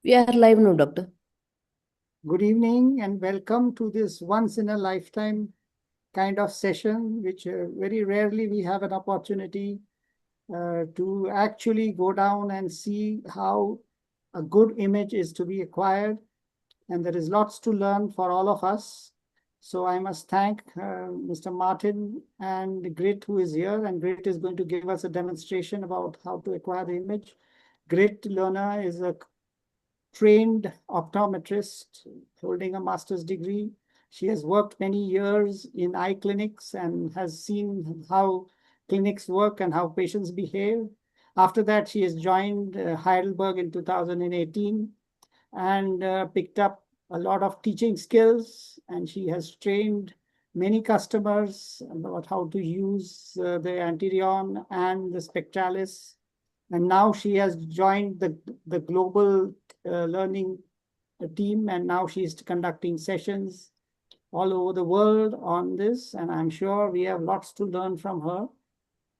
We are live now, doctor. Good evening and welcome to this once in a lifetime kind of session, which very rarely we have an opportunity to actually go down and see how a good image is to be acquired. And there is lots to learn for all of us. So I must thank Mr. Martin and Grit, who is here, and Grit is going to give us a demonstration about how to acquire the image. Grit Leuner is a trained optometrist holding a master's degree. She has worked many years in eye clinics and has seen how clinics work and how patients behave. After that, she has joined Heidelberg in 2018 and picked up a lot of teaching skills. And she has trained many customers about how to use the Antirion and the Spectralis. And now she has joined the global learning team, and now she's conducting sessions all over the world on this, and I'm sure we have lots to learn from her.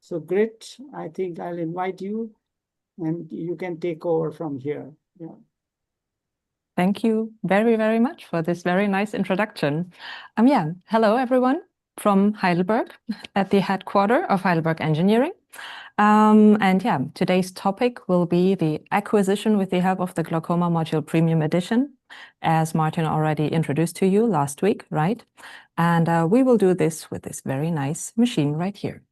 So Grit, I think I'll invite you and you can take over from here. Yeah. Thank you very, very much for this very nice introduction. Hello everyone from Heidelberg at the headquarters of Heidelberg Engineering. Today's topic will be the acquisition with the help of the Glaucoma Module Premium Edition, as Martin already introduced to you last week, right? And we will do this with this very nice machine right here.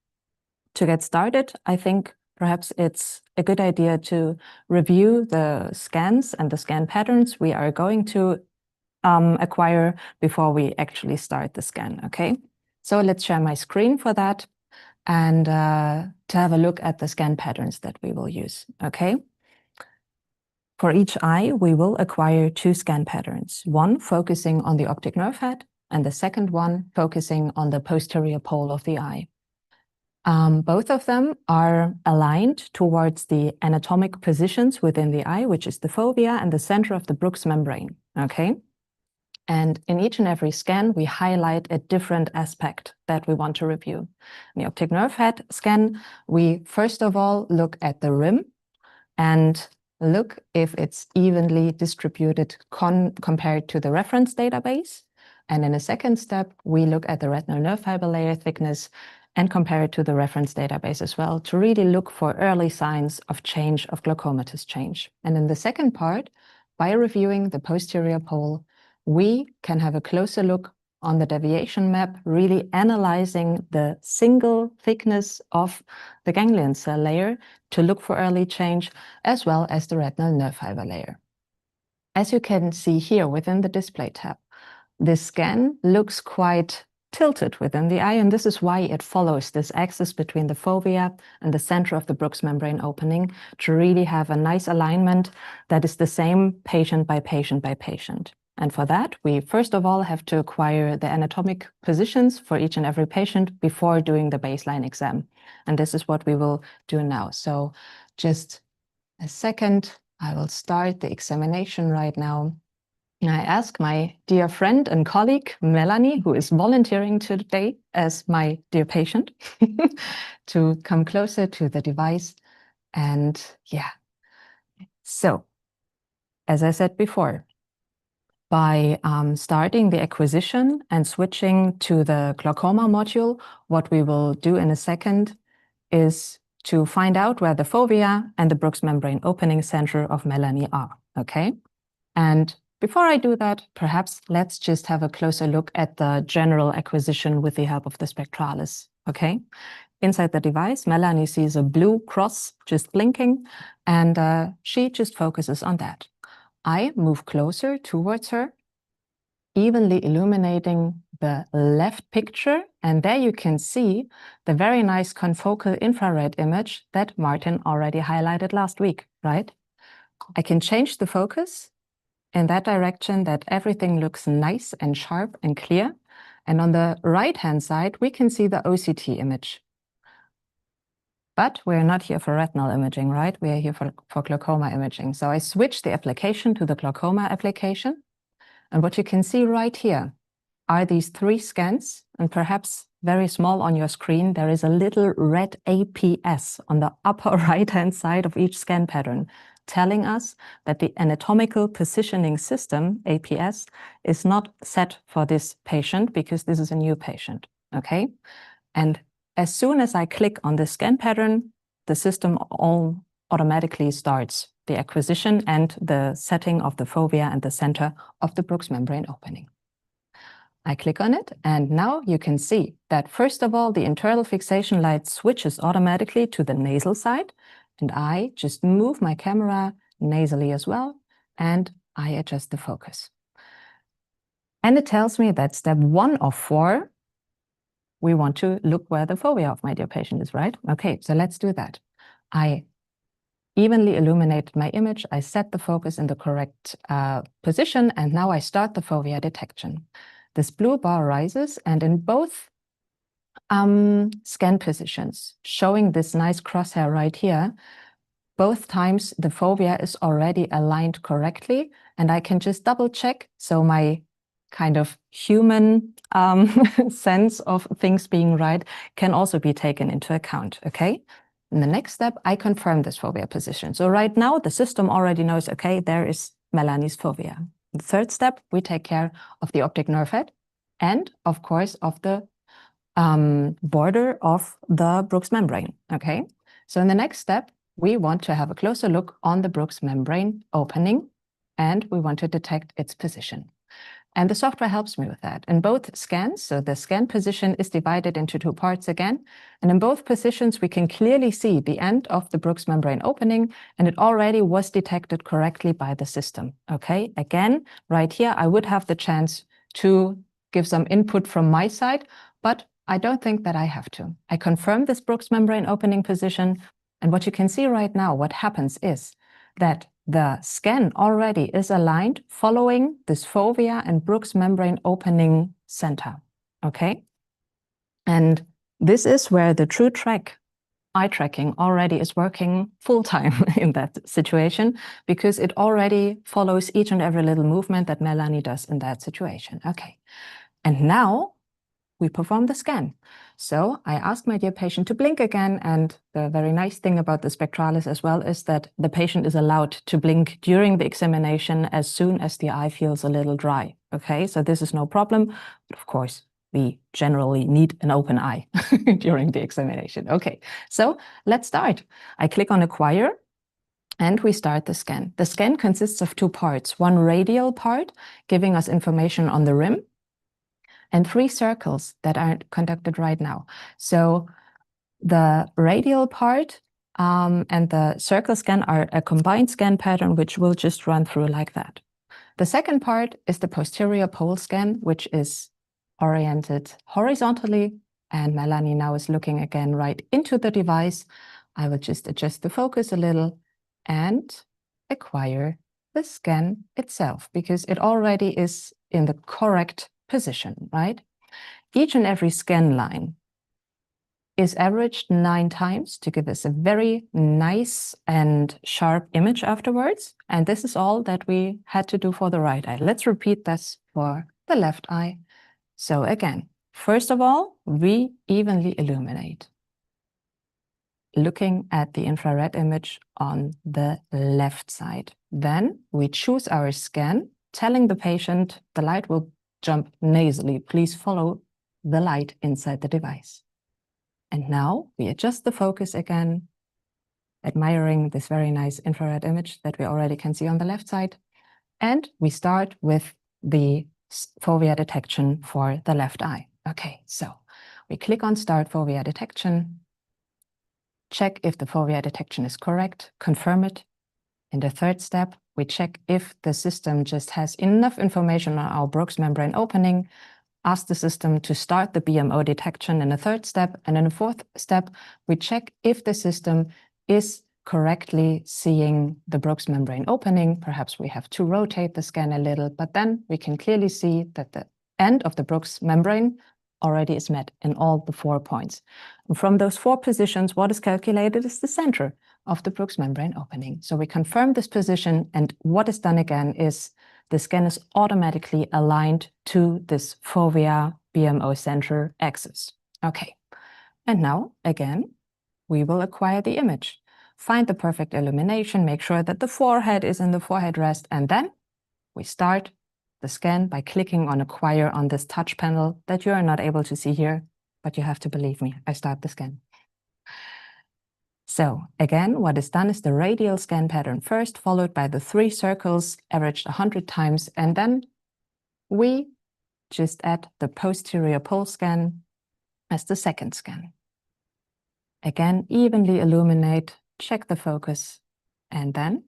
To get started, I think perhaps it's a good idea to review the scans and the scan patterns we are going to acquire before we actually start the scan, okay? So let's share my screen for that and to have a look at the scan patterns that we will use, okay? For each eye, we will acquire two scan patterns, one focusing on the optic nerve head and the second one focusing on the posterior pole of the eye. Both of them are aligned towards the anatomic positions within the eye, which is the fovea and the center of the Bruch's membrane, okay? And in each and every scan, we highlight a different aspect that we want to review. In the optic nerve head scan, we first of all look at the rim and look if it's evenly distributed compared to the reference database. And in a second step, we look at the retinal nerve fiber layer thickness and compare it to the reference database as well to really look for early signs of change, of glaucomatous change. And in the second part, by reviewing the posterior pole, we can have a closer look on the deviation map, really analyzing the single thickness of the ganglion cell layer to look for early change, as well as the retinal nerve fiber layer. As you can see here within the display tab, this scan looks quite tilted within the eye, and this is why it follows this axis between the fovea and the center of the Bruch's membrane opening to really have a nice alignment that is the same patient by patient by patient. And for that, we first of all have to acquire the anatomic positions for each and every patient before doing the baseline exam. And this is what we will do now. So just a second, I will start the examination right now. I ask my dear friend and colleague, Melanie, who is volunteering today as my dear patient, to come closer to the device. And yeah, so as I said before, by starting the acquisition and switching to the glaucoma module, what we will do in a second is to find out where the fovea and the Bruch's membrane opening center of Melanie are, okay? And before I do that, perhaps let's just have a closer look at the general acquisition with the help of the Spectralis, okay? Inside the device, Melanie sees a blue cross just blinking, and she just focuses on that. I move closer towards her, evenly illuminating the left picture, and there you can see the very nice confocal infrared image that Martin already highlighted last week, right? I can change the focus in that direction that everything looks nice and sharp and clear. And on the right-hand side, we can see the OCT image. But we're not here for retinal imaging, right? We are here for glaucoma imaging. So I switch the application to the glaucoma application. And what you can see right here are these three scans, and perhaps very small on your screen, there is a little red APS on the upper right-hand side of each scan pattern. telling us that the anatomical positioning system, APS, is not set for this patient because this is a new patient, okay? And as soon as I click on the scan pattern, the system all automatically starts the acquisition and the setting of the fovea and the center of the Brooks membrane opening. I click on it, and now you can see that first of all, the internal fixation light switches automatically to the nasal side, and I just move my camera nasally as well, and I adjust the focus. And it tells me that step 1 of 4, we want to look where the fovea of my dear patient is, right? Okay, so let's do that. I evenly illuminate my image, I set the focus in the correct position, and now I start the fovea detection. This blue bar rises, and in both scan positions, showing this nice crosshair right here, both times the fovea is already aligned correctly, and I can just double check, so my kind of human sense of things being right can also be taken into account, okay? In the next step, I confirm this fovea position. So right now, the system already knows, okay, there is Melanie's fovea. In the third step, we take care of the optic nerve head and, of course, of the border of the Brooks membrane, okay? So in the next step, we want to have a closer look on the Brooks membrane opening, and we want to detect its position. And the software helps me with that. In both scans, so the scan position is divided into 2 parts again, and in both positions, we can clearly see the end of the Brooks membrane opening, and it already was detected correctly by the system, okay? Again, right here, I would have the chance to give some input from my side, but I don't think that I have to. I confirm this Brooks membrane opening position, and what you can see right now, what happens is that the scan already is aligned following this fovea and Brooks membrane opening center, okay? And this is where the true eye tracking already is working full-time in that situation, because it already follows each and every little movement that Melanie does in that situation, okay? And now we perform the scan. So I ask my dear patient to blink again, and the very nice thing about the spectralis as well is that the patient is allowed to blink during the examination as soon as the eye feels a little dry, okay? So this is no problem, but of course, we generally need an open eye during the examination. Okay, so let's start. I click on Acquire, and we start the scan. The scan consists of 2 parts, 1 radial part, giving us information on the rim, and 3 circles that are conducted right now. So the radial part and the circle scan are a combined scan pattern, which will just run through like that. The second part is the posterior pole scan, which is oriented horizontally, and Melanie now is looking again right into the device. I will just adjust the focus a little and acquire the scan itself, because it already is in the correct position, right? Each and every scan line is averaged 9 times to give us a very nice and sharp image afterwards. And this is all that we had to do for the right eye. Let's repeat this for the left eye. So again, first of all, we evenly illuminate, looking at the infrared image on the left side. Then we choose our scan, telling the patient the light will jump nasally. Please follow the light inside the device. And now we adjust the focus again, admiring this very nice infrared image that we already can see on the left side. And we start with the fovea detection for the left eye. Okay, so we click on Start Fovea Detection, check if the fovea detection is correct, confirm it. In the third step, we check if the system just has enough information on our Brooks membrane opening, ask the system to start the BMO detection in the third step, and in the fourth step, we check if the system is correctly seeing the Brooks membrane opening. Perhaps we have to rotate the scan a little, but then we can clearly see that the end of the Brooks membrane already is met in all the 4 points. And from those 4 positions, what is calculated is the center of the Brooks membrane opening. So we confirm this position, and what is done again is the scan is automatically aligned to this fovea BMO center axis. Okay, and now again, we will acquire the image. find the perfect illumination, make sure that the forehead is in the forehead rest, and then we start the scan by clicking on Acquire on this touch panel that you are not able to see here, but you have to believe me, I start the scan. So again, what is done is the radial scan pattern first, followed by the 3 circles averaged 100 times, and then we just add the posterior pole scan as the second scan. Again, evenly illuminate, check the focus, and then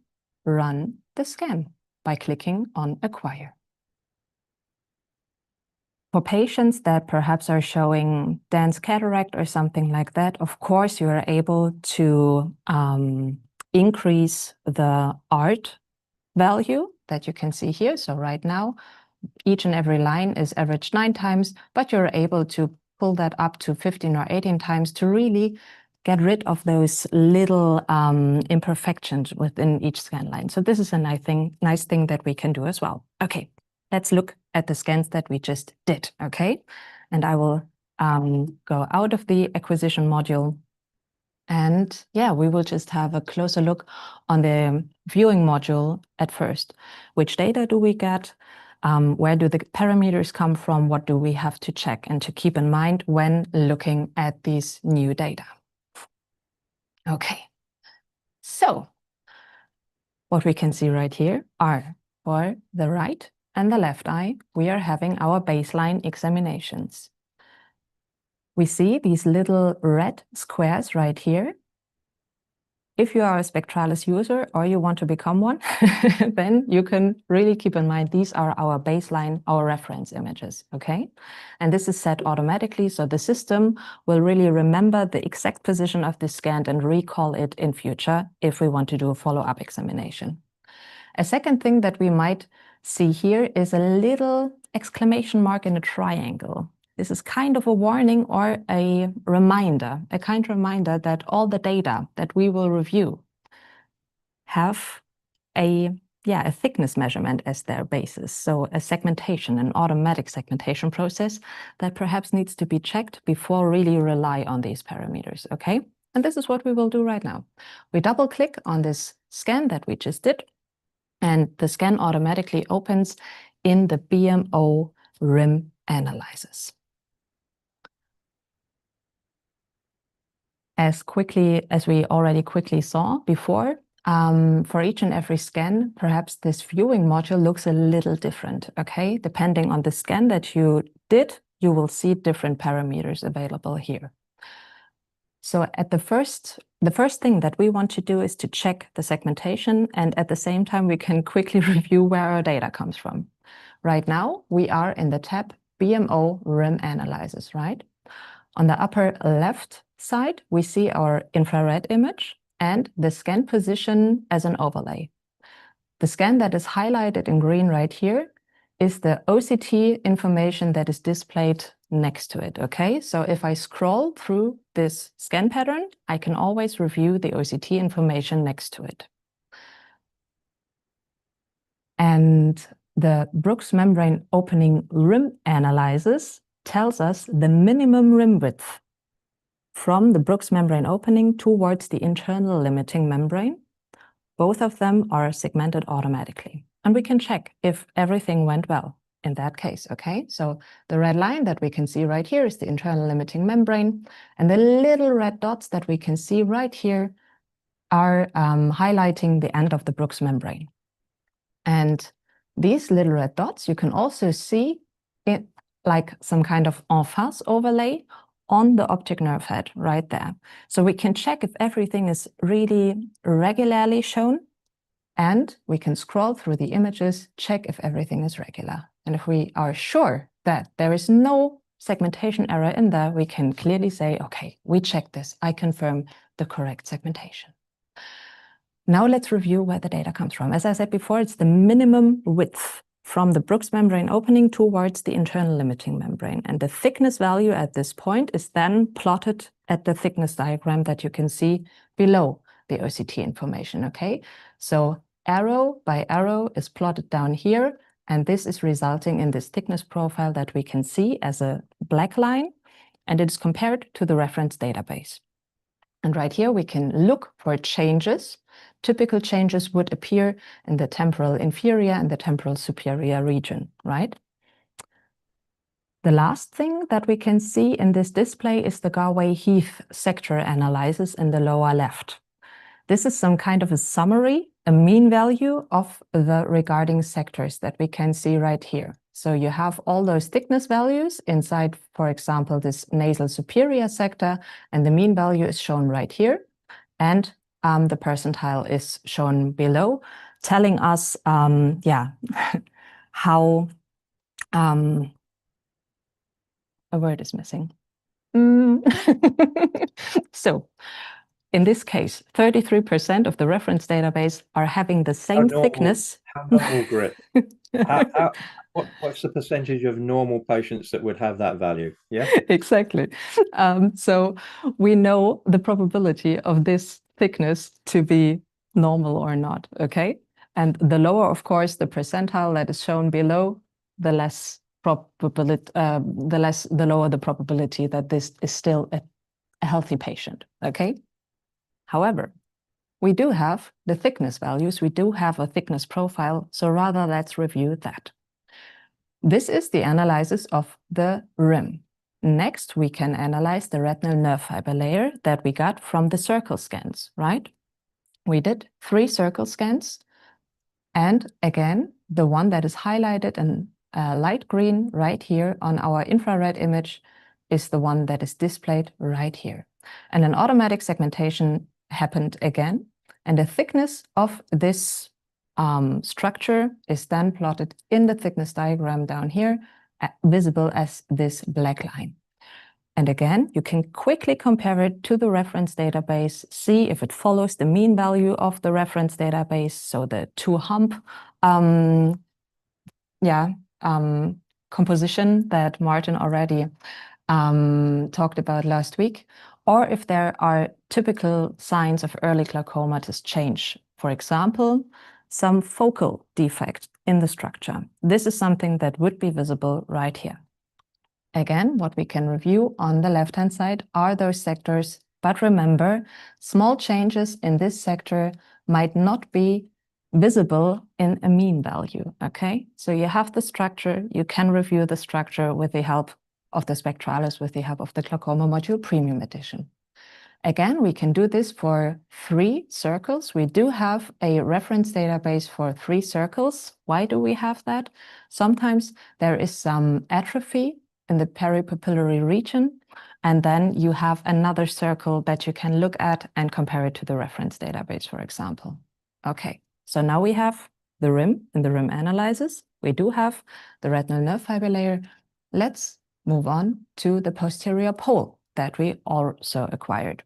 run the scan by clicking on Acquire. For patients that perhaps are showing dense cataract or something like that, of course, you are able to increase the ART value that you can see here. So right now, each and every line is averaged 9 times, but you're able to pull that up to 15 or 18 times to really get rid of those little imperfections within each scan line. So this is a nice thing that we can do as well. Okay, let's look at the scans that we just did, okay? And I will go out of the acquisition module. And yeah, we will just have a closer look on the viewing module at first. Which data do we get? Where do the parameters come from? What do we have to check and to keep in mind when looking at these new data? Okay, so what we can see right here are for the right and the left eye, we are having our baseline examinations. We see these little red squares right here. If you are a Spectralis user or you want to become one, then you can really keep in mind these are our baseline, our reference images, okay? And this is set automatically, so the system will really remember the exact position of the scan and recall it in future if we want to do a follow-up examination. A second thing that we might see here is a little exclamation mark in a triangle. This is kind of a warning or a reminder, a kind reminder that all the data that we will review have a thickness measurement as their basis. So a segmentation, an automatic segmentation process that perhaps needs to be checked before really rely on these parameters, okay? And this is what we will do right now. We double click on this scan that we just did, and the scan automatically opens in the BMO rim analysis. As quickly as we already quickly saw before, for each and every scan, perhaps this viewing module looks a little different, okay? Depending on the scan that you did, you will see different parameters available here. So at the first thing that we want to do is to check the segmentation, and at the same time, we can quickly review where our data comes from. Right now, we are in the tab BMO rim analysis, right? On the upper left side, we see our infrared image and the scan position as an overlay. The scan that is highlighted in green right here is the OCT information that is displayed next to it, okay? So if I scroll through this scan pattern, I can always review the OCT information next to it. And the Brooks membrane opening rim analysis tells us the minimum rim width from the Brooks membrane opening towards the internal limiting membrane. Both of them are segmented automatically. And we can check if everything went well in that case, okay? So the red line that we can see right here is the internal limiting membrane, and the little red dots that we can see right here are highlighting the end of the Brooks membrane. And these little red dots, you can also see it like some kind of en face overlay on the optic nerve head right there. So we can check if everything is really regularly shown, and we can scroll through the images, check if everything is regular. And if we are sure that there is no segmentation error in there, we can clearly say, okay, we checked this, I confirm the correct segmentation. Now let's review where the data comes from. As I said before, it's the minimum width from the Brooks membrane opening towards the internal limiting membrane. And the thickness value at this point is then plotted at the thickness diagram that you can see below the OCT information, okay? So arrow by arrow is plotted down here, and this is resulting in this thickness profile that we can see as a black line, and it is compared to the reference database. And right here, we can look for changes. Typical changes would appear in the temporal inferior and the temporal superior region, right? The last thing that we can see in this display is the Garway-Heath sector analysis in the lower left. This is some kind of a summary, a mean value of the regarding sectors that we can see right here. So you have all those thickness values inside, for example, this nasal superior sector, and the mean value is shown right here. And the percentile is shown below, telling us, how, a word is missing. So, in this case, 33% of the reference database are having the same thickness. How normal, Grit? What's the percentage of normal patients that would have that value? Yeah, exactly. So we know the probability of this thickness to be normal or not, okay? And the lower, of course, the percentile that is shown below, the less probability, the lower the probability that this is still a healthy patient, okay? However, we do have the thickness values, we do have a thickness profile, so rather let's review that. This is the analysis of the rim. Next, we can analyze the retinal nerve fiber layer that we got from the circle scans, right? We did 3 circle scans, and again, the one that is highlighted in light green right here on our infrared image is the one that is displayed right here. And an automatic segmentation happened again, and the thickness of this structure is then plotted in the thickness diagram down here, visible as this black line. And again, you can quickly compare it to the reference database, see if it follows the mean value of the reference database, so the 2-hump composition that Martin already talked about last week, or if there are typical signs of early glaucomatous change. For example, some focal defect in the structure. This is something that would be visible right here. Again, what we can review on the left-hand side are those sectors, but remember, small changes in this sector might not be visible in a mean value, okay? So you have the structure, you can review the structure with the help of the Spectralis, with the help of the Glaucoma Module Premium Edition. Again, we can do this for 3 circles. We do have a reference database for 3 circles. Why do we have that? Sometimes there is some atrophy in the peripupillary region, and then you have another circle that you can look at and compare it to the reference database, for example. Okay, so now we have the rim in the rim analysis. We do have the retinal nerve fiber layer. Let's move on to the posterior pole that we also acquired.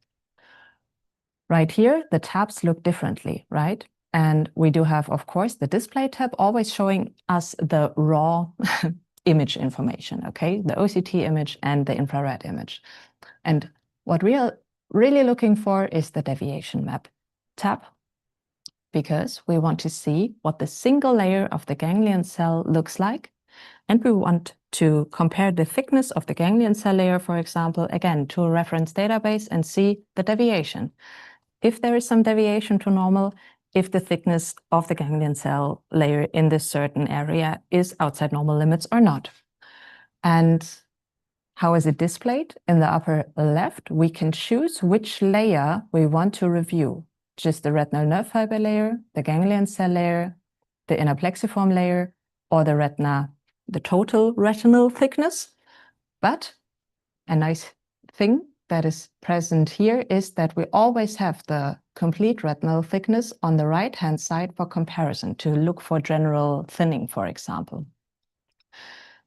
Right here, the tabs look differently, right? And we do have, of course, the display tab always showing us the raw image information, okay? The OCT image and the infrared image. And what we are really looking for is the deviation map tab, because we want to see what the single layer of the ganglion cell looks like. And we want to compare the thickness of the ganglion cell layer, for example, again, to a reference database and see the deviation. If there is some deviation to normal, if the thickness of the ganglion cell layer in this certain area is outside normal limits or not. And how is it displayed? In the upper left, we can choose which layer we want to review. Just the retinal nerve fiber layer, the ganglion cell layer, the inner plexiform layer, or the retina, the total retinal thickness. But a nice thing that is present here is that we always have the complete retinal thickness on the right-hand side for comparison, to look for general thinning, for example.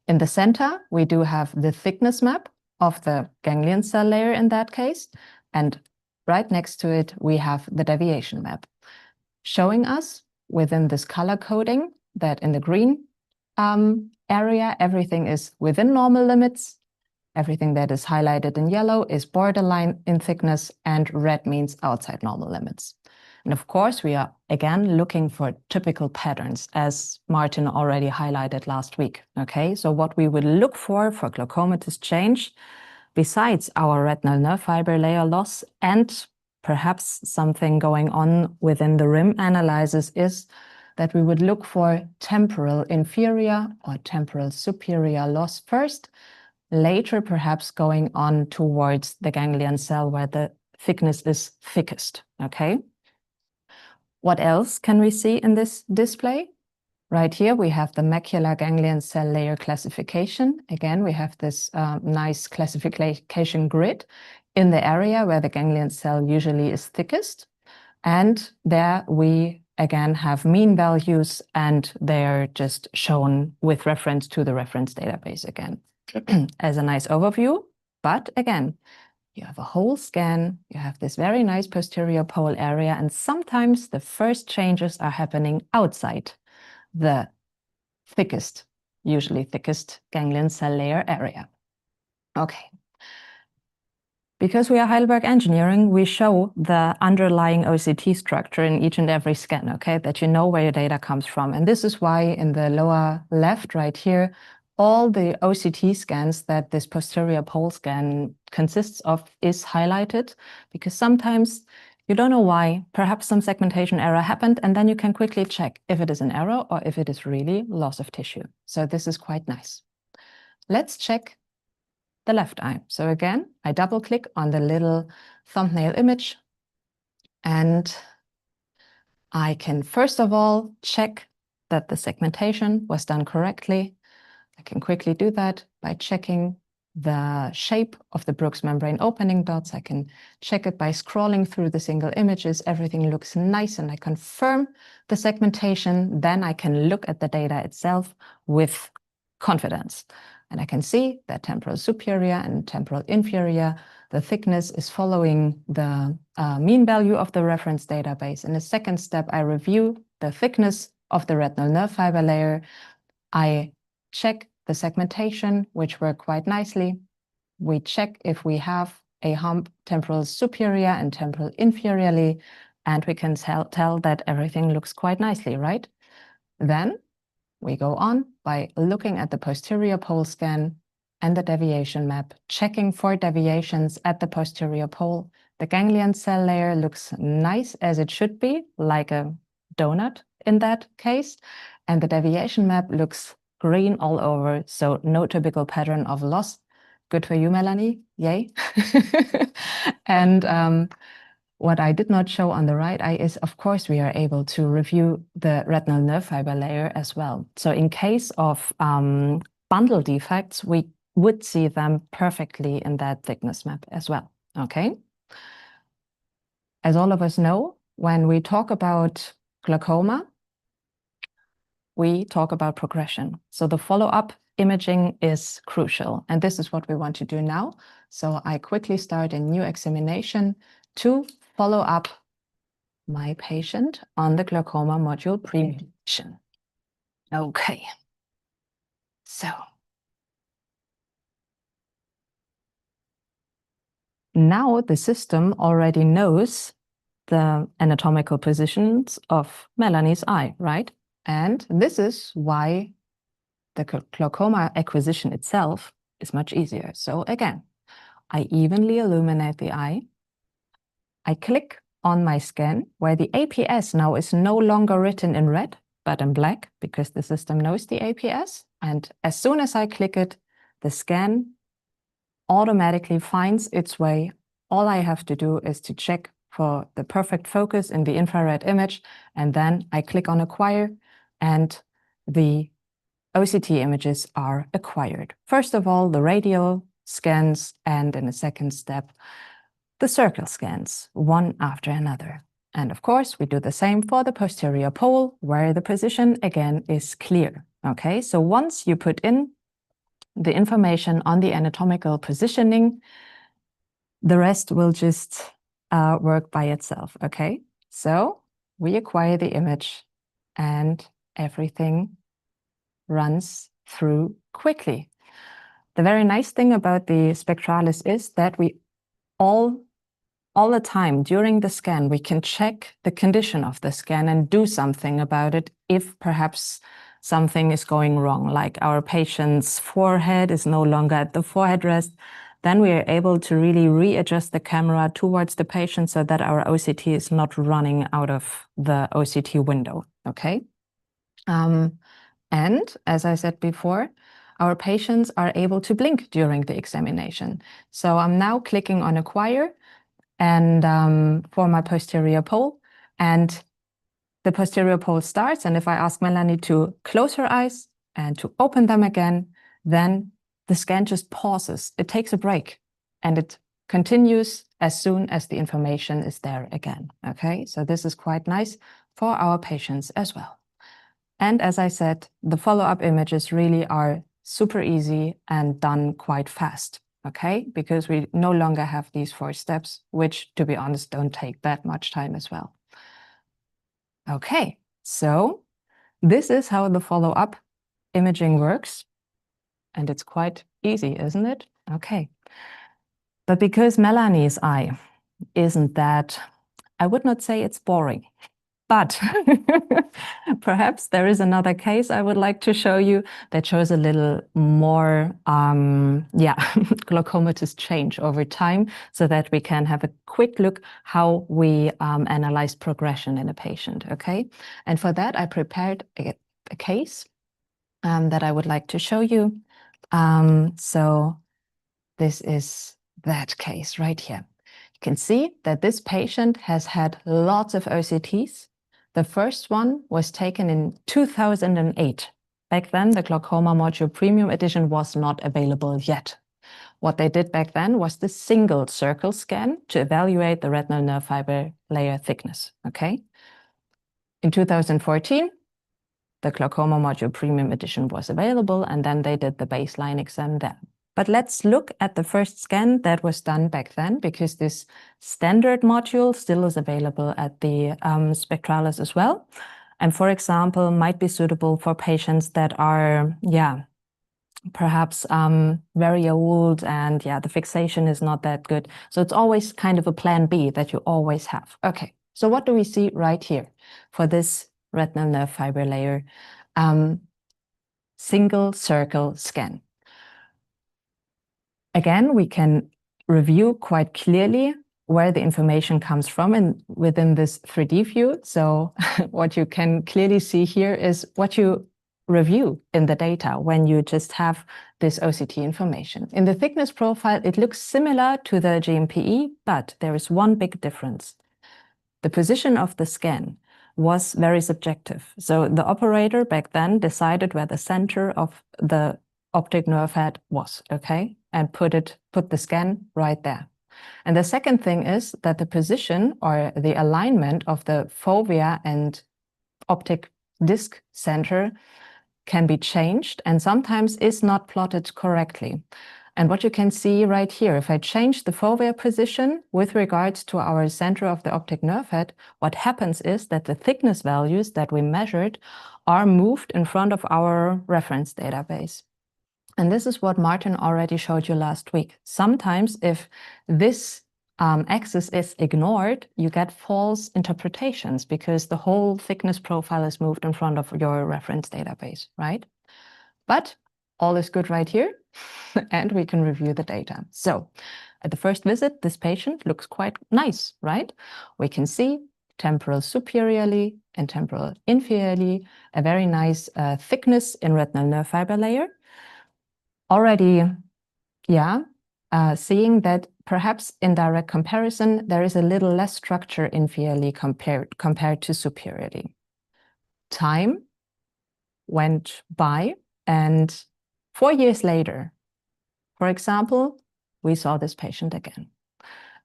In the center, we do have the thickness map of the ganglion cell layer in that case, and right next to it, we have the deviation map, showing us within this color coding that in the green area, everything is within normal limits. Everything that is highlighted in yellow is borderline in thickness, and red means outside normal limits. And of course, we are again looking for typical patterns, as Martin already highlighted last week. Okay, so what we would look for glaucomatous change, besides our retinal nerve fiber layer loss and perhaps something going on within the rim analysis is that we would look for temporal inferior or temporal superior loss first, later perhaps going on towards the ganglion cell where the thickness is thickest, okay? What else can we see in this display? Right here, we have the macular ganglion cell layer classification. Again, we have this nice classification grid in the area where the ganglion cell usually is thickest. And there we, again, have mean values, and they're just shown with reference to the reference database again as a nice overview. But again, you have a whole scan, you have this very nice posterior pole area, and sometimes the first changes are happening outside the thickest, usually thickest ganglion cell layer area. Okay. Because we are Heidelberg Engineering, we show the underlying OCT structure in each and every scan, okay, that you know where your data comes from. And this is why in the lower left right here, all the OCT scans that this posterior pole scan consists of is highlighted, because sometimes you don't know why, perhaps some segmentation error happened, and then you can quickly check if it is an error or if it is really loss of tissue. So this is quite nice. Let's check the left eye. So again, I double click on the little thumbnail image, and I can first of all check that the segmentation was done correctly. I can quickly do that by checking the shape of the Brooks membrane opening dots. I can check it by scrolling through the single images. Everything looks nice, and I confirm the segmentation. Then I can look at the data itself with confidence. And I can see that temporal superior and temporal inferior, the thickness is following the mean value of the reference database. In the second step, I review the thickness of the retinal nerve fiber layer. I check the segmentation, which worked quite nicely. We check if we have a hump temporal superior and temporal inferiorly, and we can tell that everything looks quite nicely, right? Then we go on by looking at the posterior pole scan and the deviation map, checking for deviations at the posterior pole. The ganglion cell layer looks nice as it should be, like a donut in that case. And the deviation map looks green all over, so no typical pattern of loss. Good for you, Melanie, yay. And what I did not show on the right eye is, of course, we are able to review the retinal nerve fiber layer as well. So in case of bundle defects, we would see them perfectly in that thickness map as well, okay? As all of us know, when we talk about glaucoma, we talk about progression. So the follow-up imaging is crucial, and this is what we want to do now. So I quickly start a new examination to follow up my patient on the glaucoma module premium. Okay, so now the system already knows the anatomical positions of Melanie's eye, right? And this is why the glaucoma acquisition itself is much easier. So again, I evenly illuminate the eye. I click on my scan where the APS now is no longer written in red, but in black, because the system knows the APS. And as soon as I click it, the scan automatically finds its way. All I have to do is to check for the perfect focus in the infrared image, and then I click on acquire, and the OCT images are acquired. First of all, the radial scans, and in a second step, the circle scans, one after another. And of course, we do the same for the posterior pole, where the position again is clear. Okay, so once you put in the information on the anatomical positioning, the rest will just work by itself. Okay, so we acquire the image and everything runs through quickly. The very nice thing about the Spectralis is that we all the time during the scan, we can check the condition of the scan and do something about it if perhaps something is going wrong, like our patient's forehead is no longer at the forehead rest. then we are able to really readjust the camera towards the patient so that our OCT is not running out of the OCT window, okay? And as I said before, our patients are able to blink during the examination. So I'm now clicking on acquire and for my posterior pole, and the posterior pole starts. And if I ask Melanie to close her eyes and to open them again, then the scan just pauses. It takes a break and it continues as soon as the information is there again. Okay, so this is quite nice for our patients as well. And as I said, the follow-up images really are super easy and done quite fast, okay? Because we no longer have these 4 steps, which, to be honest, don't take that much time as well. Okay, so this is how the follow-up imaging works. And it's quite easy, isn't it? Okay. But because Melanie's eye isn't that, I would not say it's boring, but perhaps there is another case I would like to show you that shows a little more, glaucomatous change over time, so that we can have a quick look how we analyze progression in a patient, okay? And for that, I prepared a case that I would like to show you. So this is that case right here. You can see that this patient has had lots of OCTs. The first one was taken in 2008. Back then, the Glaucoma Module Premium Edition was not available yet. What they did back then was the single circle scan to evaluate the retinal nerve fiber layer thickness, okay? In 2014, the Glaucoma Module Premium Edition was available, and then they did the baseline exam there. But let's look at the first scan that was done back then, because this standard module still is available at the Spectralis as well. And for example, might be suitable for patients that are, perhaps very old and the fixation is not that good. So it's always kind of a plan B that you always have. Okay, so what do we see right here for this retinal nerve fiber layer single circle scan? Again, we can review quite clearly where the information comes from and within this 3D view. So what you can clearly see here is what you review in the data when you just have this OCT information. In the thickness profile, it looks similar to the GMPE, but there is one big difference. The position of the scan was very subjective. So the operator back then decided where the center of the optic nerve head was, okay? And put the scan right there. And the second thing is that the position or the alignment of the fovea and optic disc center can be changed and sometimes is not plotted correctly. And what you can see right here, if I change the fovea position with regards to our center of the optic nerve head, what happens is that the thickness values that we measured are moved in front of our reference database. And this is what Martin already showed you last week. Sometimes if this axis is ignored, you get false interpretations because the whole thickness profile is moved in front of your reference database, right? But all is good right here, and we can review the data. So at the first visit, this patient looks quite nice, right? We can see temporal superiorly and temporal inferiorly, a very nice thickness in retinal nerve fiber layer. Already, seeing that perhaps in direct comparison, there is a little less structure inferiorly compared to superiorly. Time went by, and 4 years later, for example, we saw this patient again.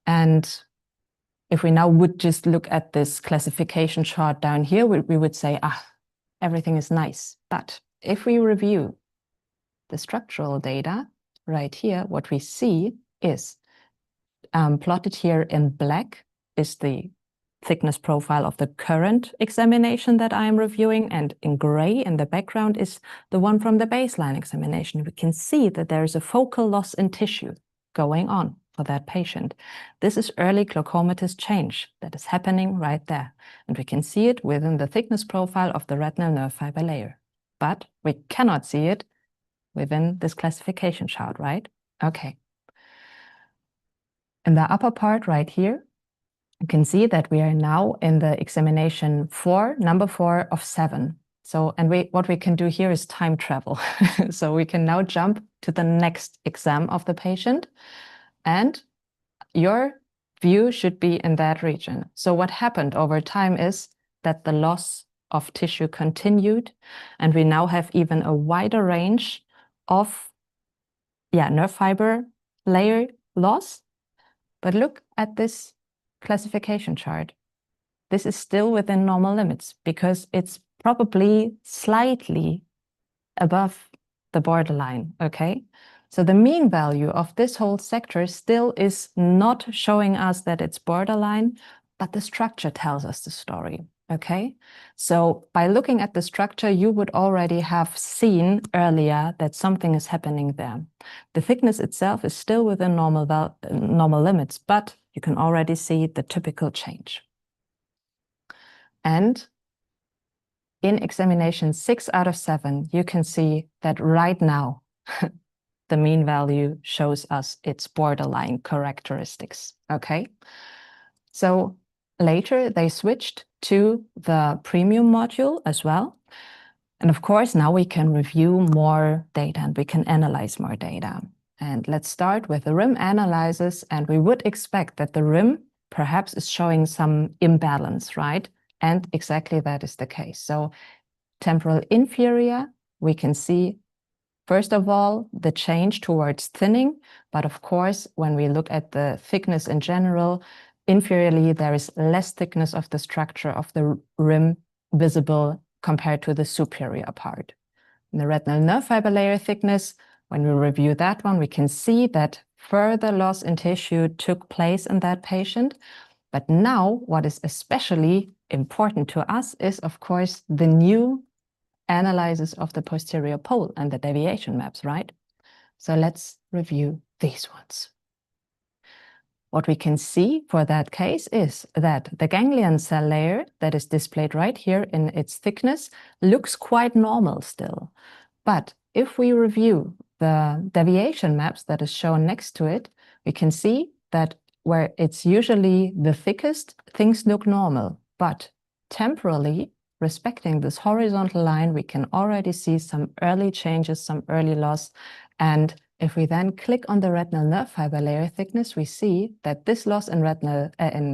And if we now would just look at this classification chart down here, we would say, everything is nice. But if we review the structural data right here, what we see is plotted here in black is the thickness profile of the current examination that I am reviewing, and in gray in the background is the one from the baseline examination. We can see that there is a focal loss in tissue going on for that patient. This is early glaucomatous change that is happening right there, and we can see it within the thickness profile of the retinal nerve fiber layer, but we cannot see it within this classification chart, right? Okay. In the upper part right here, you can see that we are now in the examination number 4 of 7. So, and what we can do here is time travel. So we can now jump to the next exam of the patient, and your view should be in that region. So what happened over time is that the loss of tissue continued, and we now have even a wider range of nerve fiber layer loss. But look at this classification chart. This is still within normal limits because it's probably slightly above the borderline, okay? So the mean value of this whole sector still is not showing us that it's borderline, but the structure tells us the story, okay? So by looking at the structure, you would already have seen earlier that something is happening there. The thickness itself is still within normal limits, but you can already see the typical change. And in examination 6 out of 7, you can see that right now, the mean value shows us its borderline characteristics, okay? So later they switched to the premium module as well. And of course, now we can review more data and we can analyze more data. And let's start with the rim analysis. And we would expect that the rim perhaps is showing some imbalance, right? And exactly that is the case. So temporal inferior, we can see, first of all, the change towards thinning. But of course, when we look at the thickness in general, inferiorly, there is less thickness of the structure of the rim visible compared to the superior part. In the retinal nerve fiber layer thickness, when we review that one, we can see that further loss in tissue took place in that patient. But now, what is especially important to us is, of course, the new analysis of the posterior pole and the deviation maps, right? So let's review these ones. What we can see for that case is that the ganglion cell layer that is displayed right here in its thickness looks quite normal still. But if we review the deviation maps that is shown next to it, we can see that where it's usually the thickest, things look normal. But temporally, respecting this horizontal line, we can already see some early changes, some early loss. And if we then click on the retinal nerve fiber layer thickness, we see that this loss in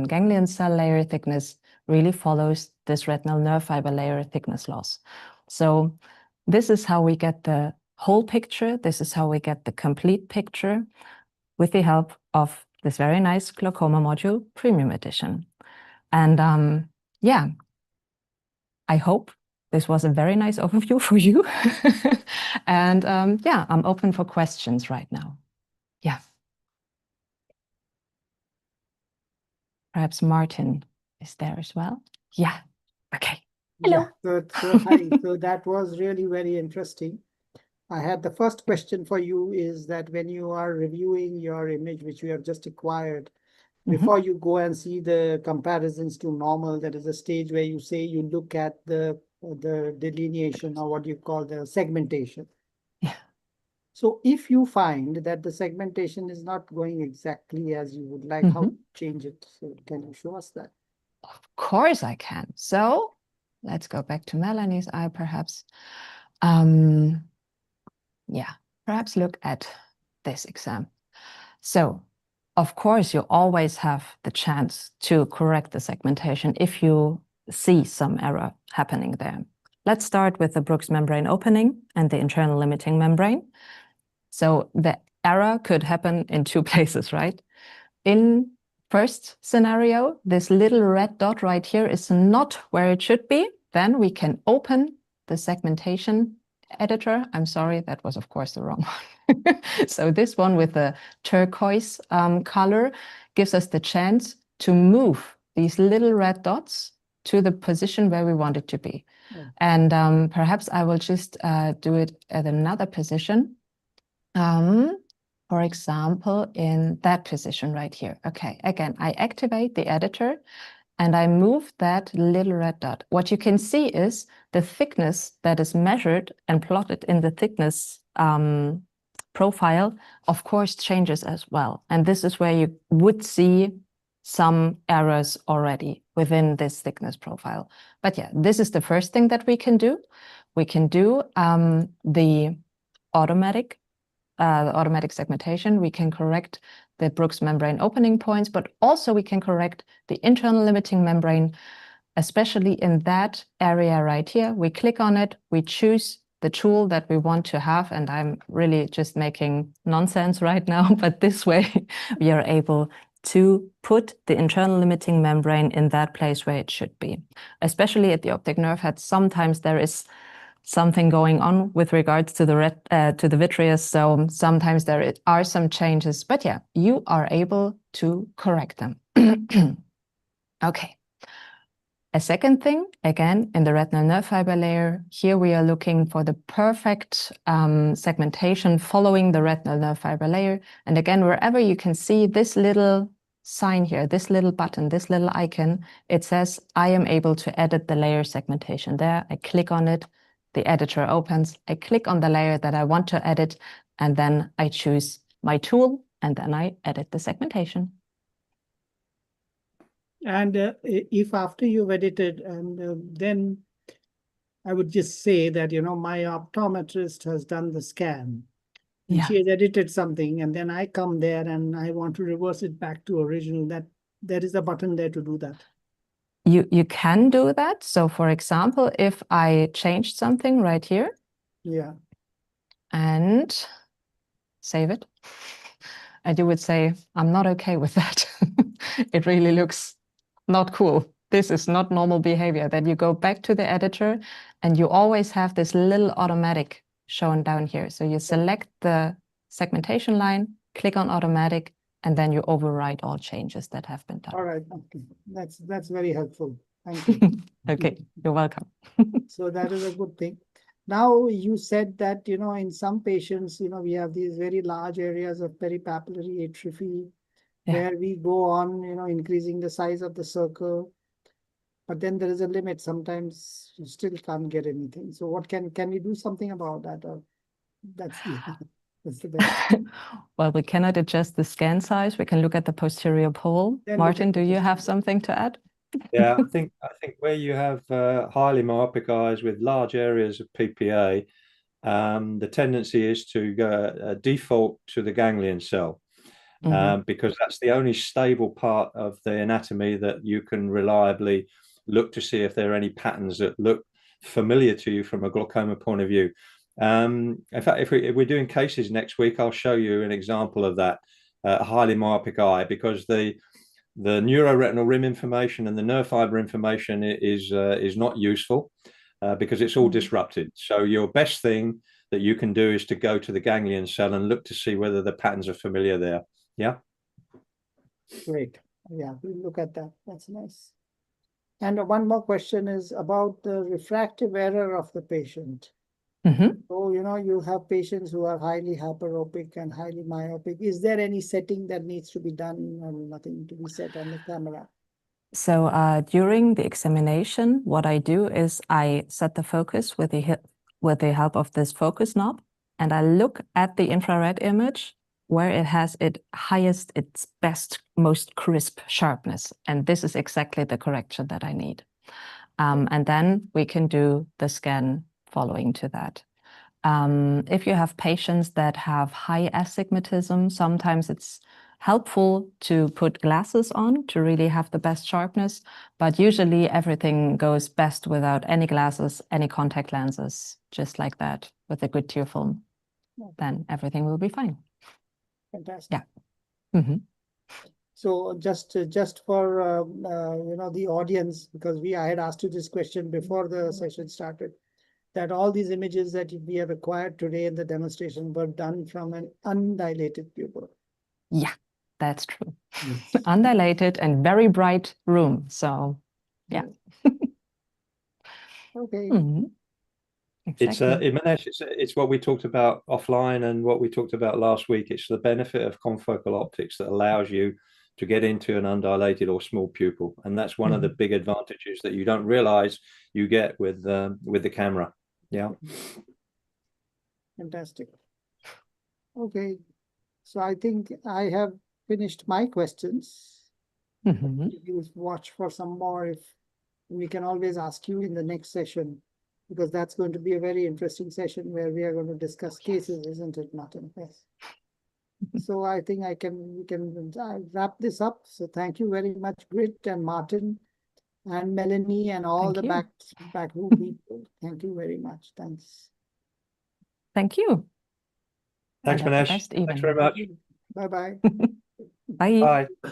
ganglion cell layer thickness really follows this retinal nerve fiber layer thickness loss. So this is how we get the whole picture. This is how we get the complete picture with the help of this very nice glaucoma module premium edition. And yeah, I hope this was a very nice overview for you. And yeah, I'm open for questions right now. Yeah. Perhaps Martin is there as well. Yeah. Okay. Hello. Yeah. So hi. So that was really very interesting. I had the first question for you is that when you are reviewing your image, which you have just acquired, before you go and see the comparisons to normal, there is a stage where you say you look at the delineation, or what you call the segmentation. Yeah. So if you find that the segmentation is not going exactly as you would like, how to change it? So can you show us that? Of course I can. So let's go back to Melanie's eye, perhaps. Yeah, perhaps look at this exam. So, of course, you always have the chance to correct the segmentation if you see some error happening there. Let's start with the Brooks membrane opening and the internal limiting membrane. So the error could happen in 2 places, right? In first scenario, this little red dot right here is not where it should be. Then we can open the segmentation editor. I'm sorry, that was of course the wrong one. So this one with the turquoise color gives us the chance to move these little red dots to the position where we want it to be. And perhaps I will just do it at another position. For example, in that position right here. Okay, again, I activate the editor and I move that little red dot. What you can see is the thickness that is measured and plotted in the thickness profile, of course, changes as well. And this is where you would see some errors already within this thickness profile. But yeah, this is the first thing that we can do. We can do the automatic segmentation. We can correct the Brooks membrane opening points, but also we can correct the internal limiting membrane, especially in that area right here. We click on it, we choose the tool that we want to have, and I'm really just making nonsense right now, but this way we are able to put the internal limiting membrane in that place where it should be. Especially at the optic nerve head, sometimes there is something going on with regards to the vitreous, so sometimes there are some changes, but yeah, you are able to correct them. Okay. A second thing, again, in the retinal nerve fiber layer, here we are looking for the perfect segmentation following the retinal nerve fiber layer. And again, wherever you can see this little sign here, this little button, this little icon, it says, I am able to edit the layer segmentation there. I click on it, the editor opens, I click on the layer that I want to edit, and then I choose my tool, and then I edit the segmentation. And if after you've edited, and then I would just say that, my optometrist has done the scan. And Yeah. she has edited something, and then I come there and I want to reverse it back to original, that there is a button there to do that. You can do that. So for example, if I changed something right here. Yeah. And save it, and you would say, I'm not okay with that. It really looks not cool. This is not normal behavior. Then you go back to the editor and you always have this little automatic shown down here. So you select the segmentation line, click on automatic, and then you override all changes that have been done. All right. Okay. That's very helpful. Thank you. Okay, you're welcome. So that is a good thing. Now you said that, in some patients, we have these very large areas of peripapillary atrophy, where we go on, increasing the size of the circle. But then there is a limit. Sometimes you still can't get anything. So what can we do something about that? Or that's the best. Well, we cannot adjust the scan size. We can look at the posterior pole. Then Martin, do you have something to add? Yeah, I think where you have highly myopic eyes with large areas of PPA, the tendency is to go default to the ganglion cell. Because that's the only stable part of the anatomy that you can reliably look to see if there are any patterns that look familiar to you from a glaucoma point of view. In fact, if we're doing cases next week, I'll show you an example of that highly myopic eye, because the neuroretinal rim information and the nerve fiber information is not useful because it's all disrupted. So your best thing that you can do is to go to the ganglion cell and look to see whether the patterns are familiar there. Yeah. Great. Yeah, we'll look at that. That's nice. And one more question is about the refractive error of the patient. So, you have patients who are highly hyperopic and highly myopic. Is there any setting that needs to be done, or nothing to be set on the camera? So during the examination, what I do is I set the focus with the help of this focus knob, and I look at the infrared image where it has its best, most crisp sharpness. And this is exactly the correction that I need. And then we can do the scan following to that. If you have patients that have high astigmatism, sometimes it's helpful to put glasses on to really have the best sharpness, but usually everything goes best without any glasses, any contact lenses, just like that with a good tear film. Then everything will be fine. Fantastic. Yeah. So just for the audience, because I had asked you this question before the session started, that all these images that we have acquired today in the demonstration were done from an undilated pupil. Yeah, that's true. Undilated and very bright room. So yeah. Okay. Exactly. It's what we talked about offline and what we talked about last week. It's the benefit of confocal optics that allows you to get into an undilated or small pupil, and that's one of the big advantages that you don't realize you get with the camera. Yeah. Fantastic. Okay, so I think I have finished my questions. Mhm. You watch for some more if we can always ask you in the next session, because that's going to be a very interesting session where we are going to discuss cases, isn't it, Martin? Yes. So I think we can wrap this up. So thank you very much, Grit and Martin and Melanie and all Thank the you. backroom people. Thank you very much. Thanks. Thank you. Thanks, And have the Manesh. best Thanks very evening. much. Bye-bye. Bye. Bye.